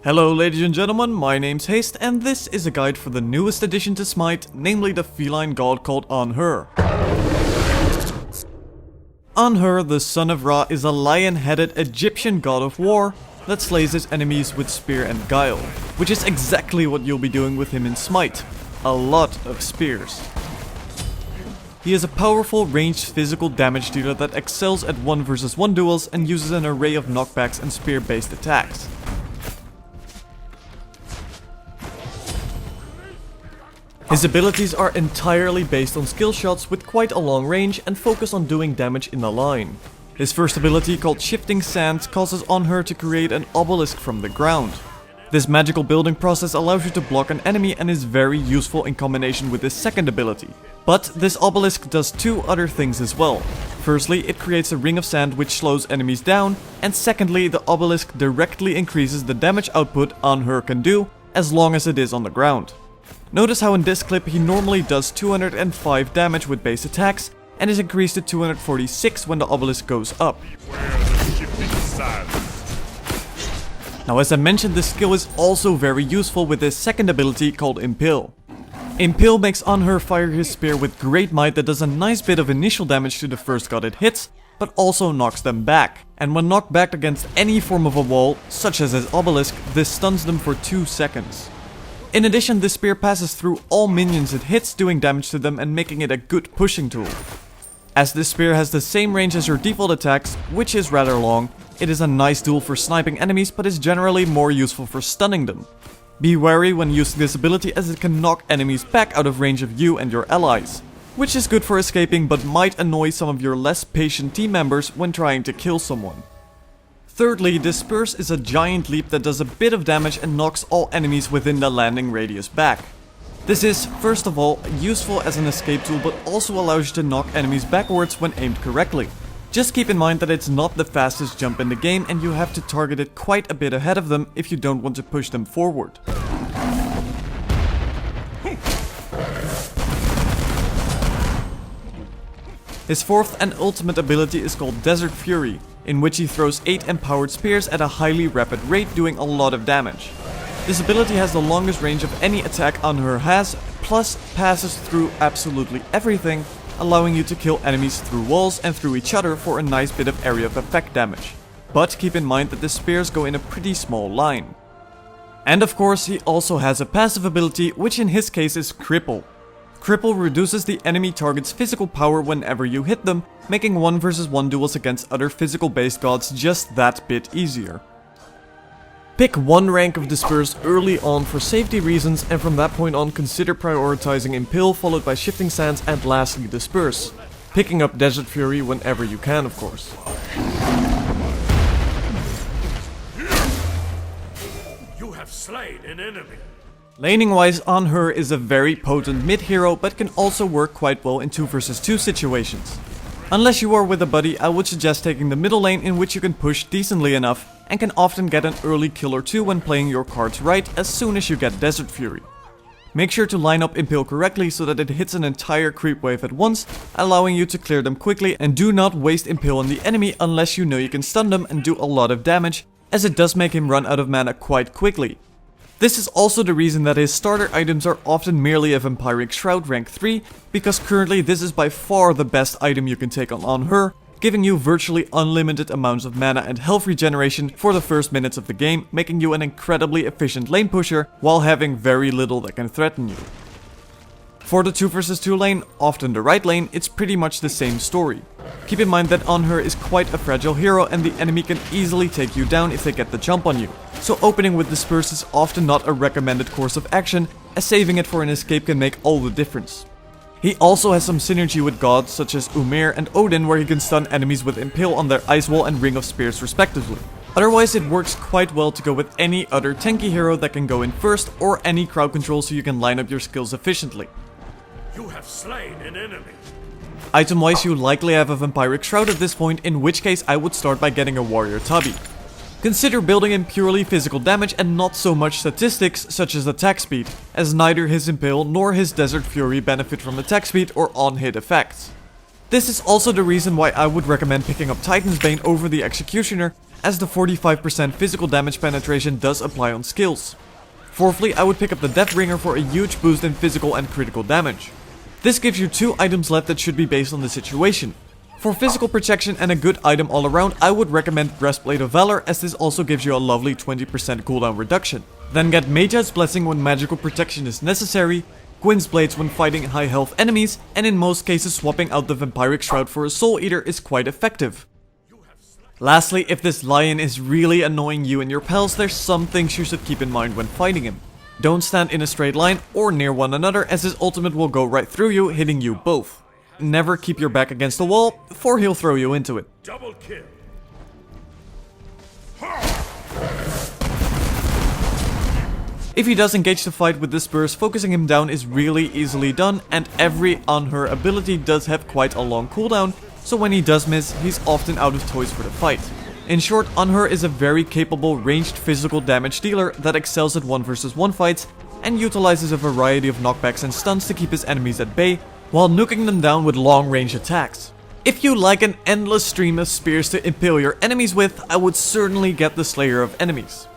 Hello ladies and gentlemen, my name's Haste and this is a guide for the newest addition to Smite, namely the feline god called Anhur. Anhur, the son of Ra, is a lion-headed Egyptian god of war that slays his enemies with spear and guile, which is exactly what you'll be doing with him in Smite. A lot of spears. He is a powerful ranged physical damage dealer that excels at 1 vs 1 duels and uses an array of knockbacks and spear-based attacks. His abilities are entirely based on skill shots with quite a long range and focus on doing damage in a line. His first ability, called Shifting Sands, causes Anhur to create an obelisk from the ground. This magical building process allows you to block an enemy and is very useful in combination with his second ability. But this obelisk does two other things as well. Firstly, it creates a ring of sand which slows enemies down, and secondly, the obelisk directly increases the damage output Anhur can do as long as it is on the ground. Notice how in this clip he normally does 205 damage with base attacks and is increased to 246 when the obelisk goes up. Now, as I mentioned, this skill is also very useful with his second ability called Impale. Impale makes Anhur fire his spear with great might that does a nice bit of initial damage to the first god it hits, but also knocks them back. And when knocked back against any form of a wall, such as his obelisk, this stuns them for 2 seconds. In addition, this spear passes through all minions it hits, doing damage to them and making it a good pushing tool. As this spear has the same range as your default attacks, which is rather long, it is a nice tool for sniping enemies but is generally more useful for stunning them. Be wary when using this ability as it can knock enemies back out of range of you and your allies, which is good for escaping but might annoy some of your less patient team members when trying to kill someone. Thirdly, Disperse is a giant leap that does a bit of damage and knocks all enemies within the landing radius back. This is, first of all, useful as an escape tool but also allows you to knock enemies backwards when aimed correctly. Just keep in mind that it's not the fastest jump in the game and you have to target it quite a bit ahead of them if you don't want to push them forward. His fourth and ultimate ability is called Desert Fury, in which he throws 8 empowered spears at a highly rapid rate, doing a lot of damage. This ability has the longest range of any attack Anhur has, plus passes through absolutely everything, allowing you to kill enemies through walls and through each other for a nice bit of area of effect damage. But keep in mind that the spears go in a pretty small line. And of course, he also has a passive ability, which in his case is Cripple. Cripple reduces the enemy target's physical power whenever you hit them, making 1 vs 1 duels against other physical based gods just that bit easier. Pick one rank of Disperse early on for safety reasons, and from that point on consider prioritizing Impale followed by Shifting Sands and lastly Disperse. Picking up Desert Fury whenever you can, of course. You have slain an enemy. Laning wise, Anhur is a very potent mid hero but can also work quite well in 2 vs 2 situations. Unless you are with a buddy, I would suggest taking the middle lane, in which you can push decently enough and can often get an early kill or two when playing your cards right as soon as you get Desert Fury. Make sure to line up Impale correctly so that it hits an entire creep wave at once, allowing you to clear them quickly, and do not waste Impale on the enemy unless you know you can stun them and do a lot of damage, as it does make him run out of mana quite quickly. This is also the reason that his starter items are often merely a Vampiric Shroud rank 3, because currently this is by far the best item you can take on Anhur, giving you virtually unlimited amounts of mana and health regeneration for the first minutes of the game, making you an incredibly efficient lane pusher while having very little that can threaten you. For the 2 vs 2 lane, often the right lane, it's pretty much the same story. Keep in mind that Anhur is quite a fragile hero and the enemy can easily take you down if they get the jump on you, so opening with Disperse is often not a recommended course of action, as saving it for an escape can make all the difference. He also has some synergy with gods such as Ymir and Odin, where he can stun enemies with Impale on their Ice Wall and Ring of Spears respectively. Otherwise, it works quite well to go with any other tanky hero that can go in first, or any crowd control so you can line up your skills efficiently. You have slain an enemy. Item wise, you likely have a Vampiric Shroud at this point, in which case I would start by getting a Warrior Tabi. Consider building in purely physical damage and not so much statistics such as attack speed, as neither his Impale nor his Desert Fury benefit from attack speed or on-hit effects. This is also the reason why I would recommend picking up Titan's Bane over the Executioner, as the 45% physical damage penetration does apply on skills. Fourthly, I would pick up the Deathbringer for a huge boost in physical and critical damage. This gives you 2 items left that should be based on the situation. For physical protection and a good item all around, I would recommend Breastplate of Valor, as this also gives you a lovely 20% cooldown reduction. Then get Mage's Blessing when magical protection is necessary, Gwyn's Blades when fighting high health enemies, and in most cases swapping out the Vampiric Shroud for a Soul Eater is quite effective. Lastly, if this lion is really annoying you and your pals, there's some things you should keep in mind when fighting him. Don't stand in a straight line or near one another, as his ultimate will go right through you, hitting you both. Never keep your back against the wall, for he'll throw you into it. Double kill. If he does engage the fight with this burst, focusing him down is really easily done, and every Anhur ability does have quite a long cooldown, so when he does miss, he's often out of toys for the fight. In short, Anhur is a very capable ranged physical damage dealer that excels at 1 vs 1 fights, and utilizes a variety of knockbacks and stuns to keep his enemies at bay, while nuking them down with long range attacks. If you like an endless stream of spears to impale your enemies with, I would certainly get the Slayer of Enemies.